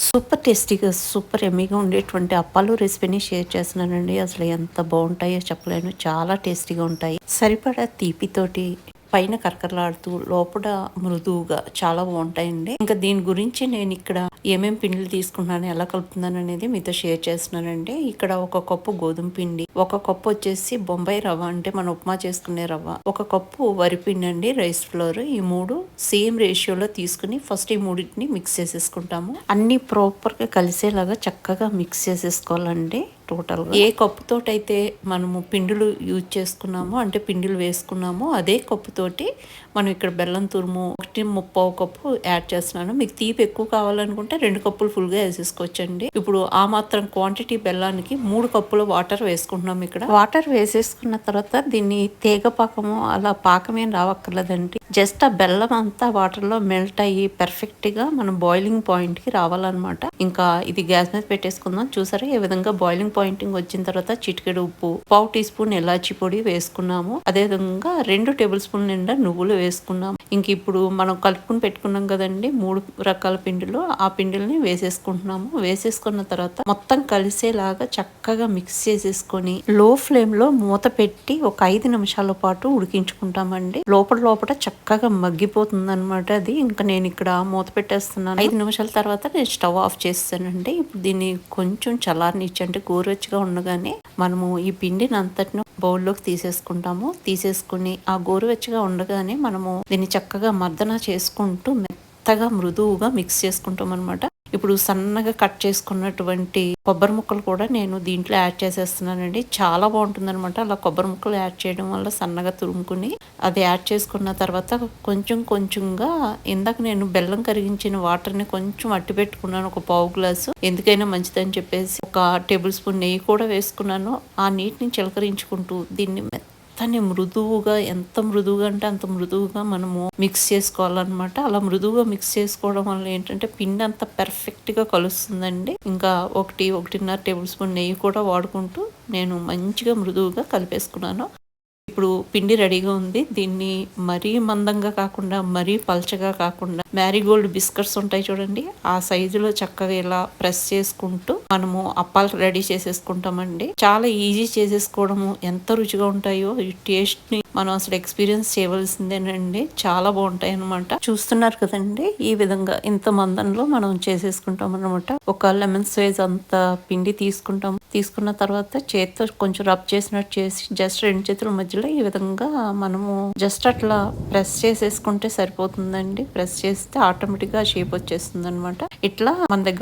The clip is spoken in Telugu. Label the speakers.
Speaker 1: సూపర్ టేస్టీగా, సూపర్ యమ్మీగా ఉండేటువంటి అప్పాలు రెసిపీని షేర్ చేస్తున్నానండి. అసలు ఎంత బాగుంటాయో చెప్పలేను. చాలా టేస్టీగా ఉంటాయి. సరిపడా తీపితోటి పైన కరకరలాడుతూ లోపల మృదువుగా చాలా బాగుంటాయండి. ఇంకా దీని గురించి నేను ఇక్కడ ఏమేం పిండిలు తీసుకుంటున్నాను, ఎలా కలుపుతున్నాను అనేది మీతో షేర్ చేస్తున్నానండి. ఇక్కడ ఒక కప్పు గోధుమ పిండి, ఒక కప్పు వచ్చేసి బొంబాయి రవ్వ, అంటే మన ఉప్మా చేసుకునే రవ్వ, ఒక కప్పు వరిపిండి అండి, రైస్ ఫ్లోర్. ఈ మూడు సేమ్ రేషియోలో తీసుకుని ఫస్ట్ ఈ మూడింటిని మిక్స్ చేసేసుకుంటాము. అన్ని ప్రాపర్ గా కలిసేలాగా చక్కగా మిక్స్ చేసేసుకోవాలండి. టోటల్గా ఏ కప్పుతోటైతే మనము పిండిలు యూజ్ చేసుకున్నామో, అంటే పిండిలు వేసుకున్నామో అదే కప్పుతోటి మనం ఇక్కడ బెల్లం తురుము 1.35 కప్పు యాడ్ చేస్తున్నాను. మీకు తీపి ఎక్కువ కావాలనుకుంటే 2 కప్పులు ఫుల్గా వేసేసుకోవచ్చండి. ఇప్పుడు ఆ మాత్రం క్వాంటిటీ బెల్లానికి 3 కప్పులు వాటర్ వేసుకుంటున్నాం. ఇక్కడ వాటర్ వేసేసుకున్న తర్వాత దీన్ని తీగ పాకము అలా పాకమేం రావక్కర్లేదండి. జస్ట్ ఆ బెల్లం అంతా వాటర్ లో మెల్ట్ అయ్యి పర్ఫెక్ట్ గా మనం బాయిలింగ్ పాయింట్ కి రావాలన్నమాట. ఇంకా ఇది గ్యాస్ మీద పెట్టేసుకుందాం. చూసారా ఏ విధంగా బాయిలింగ్ పాయింటింగ్ వచ్చిన తర్వాత చిటికెడు ఉప్పు, 1/2 టీ స్పూన్ ఇలాచి పొడి వేసుకున్నాము. అదే విధంగా 2 టేబుల్ స్పూన్ నిండా నువ్వులు వేసుకున్నాము. ఇంక ఇప్పుడు మనం కలుపుకుని పెట్టుకున్నాం కదండి 3 రకాల పిండిలు, ఆ పిండిల్ని వేసేసుకుంటున్నాము. వేసేసుకున్న తర్వాత మొత్తం కలిసేలాగా చక్కగా మిక్స్ చేసేసుకొని లో ఫ్లేమ్ లో మూత పెట్టి ఒక 5 నిమిషాల పాటు ఉడికించుకుంటామండి. లోపల చక్కగా మగ్గిపోతుంది అనమాట అది. ఇంకా నేను ఇక్కడ మూత పెట్టేస్తున్నాను. 5 నిమిషాల తర్వాత నేను స్టవ్ ఆఫ్ చేస్తానండి. ఇప్పుడు దీన్ని కొంచెం చల్లారనిచ్చి, అంటే గోరువెచ్చగా ఉండగానే మనము ఈ పిండిని అంతటిని బౌల్లోకి తీసేసుకుంటాము. తీసేసుకుని ఆ గోరువెచ్చగా ఉండగానే మనము దీన్ని చక్కగా మర్దన చేసుకుంటూ మెత్తగా మృదువుగా మిక్స్ చేసుకుంటాం అనమాట. ఇప్పుడు సన్నగా కట్ చేసుకున్నటువంటి కొబ్బరి ముక్కలు కూడా నేను దీంట్లో యాడ్ చేసేస్తున్నానండి. చాలా బాగుంటుంది అనమాట. అలా కొబ్బరి ముక్కలు యాడ్ చేయడం వల్ల సన్నగా తురుముకుని అది యాడ్ చేసుకున్న తర్వాత కొంచెంగా ఇందాక నేను బెల్లం కరిగించిన వాటర్ని కొంచెం అట్టి పెట్టుకున్నాను, ఒక 1/2 గ్లాసు. ఎందుకైనా మంచిదని చెప్పేసి ఒక టేబుల్ స్పూన్ నెయ్యి కూడా వేసుకున్నాను. ఆ నీటిని చిలకరించుకుంటూ దీన్ని మెత్తని మృదువుగా, ఎంత మృదువుగా అంటే అంత మృదువుగా మనము మిక్స్ చేసుకోవాలన్నమాట. అలా మృదువుగా మిక్స్ చేసుకోవడం వల్ల ఏంటంటే పిండి అంతా పర్ఫెక్ట్ గా కలుస్తుందండి. ఇంకా 1.5 టేబుల్ స్పూన్ నెయ్యి కూడా వాడుకుంటూ నేను మంచిగా మృదువుగా కలిపేసుకున్నాను. ఇప్పుడు పిండి రెడీగా ఉంది. దీన్ని మరీ మందంగా కాకుండా, మరీ పల్చగా కాకుండా, మ్యారీగోల్డ్ బిస్కెట్స్ ఉంటాయి చూడండి, ఆ సైజులో చక్కగా ఇలా ప్రెస్ చేసుకుంటూ మనము అప్పాలు రెడీ చేసేసుకుంటామండి. చాలా ఈజీ చేసేసుకోవడము. ఎంత రుచిగా ఉంటాయో ఈ టేస్ట్ ని మనం అసలు ఎక్స్పీరియన్స్ చేయవలసిందేనండి. చాలా బాగుంటాయి అనమాట. చూస్తున్నారు కదండి, ఈ విధంగా ఇంత మందంలో మనం చేసేసుకుంటాం అనమాట. ఒక లెమన్ సైజ్ అంత పిండి తీసుకుంటాం. తీసుకున్న తర్వాత చేతితో కొంచెం రబ్ చేసినట్టు చేసి జస్ట్ 2 చేతుల మధ్యలో ఈ విధంగా మనము జస్ట్ అట్లా ప్రెస్ చేసేసుకుంటే సరిపోతుందండి. ప్రెస్ చేస్తే ఆటోమేటిక్ గా షేప్ వచ్చేస్తుంది అనమాట. ఇట్లా మన దగ్గర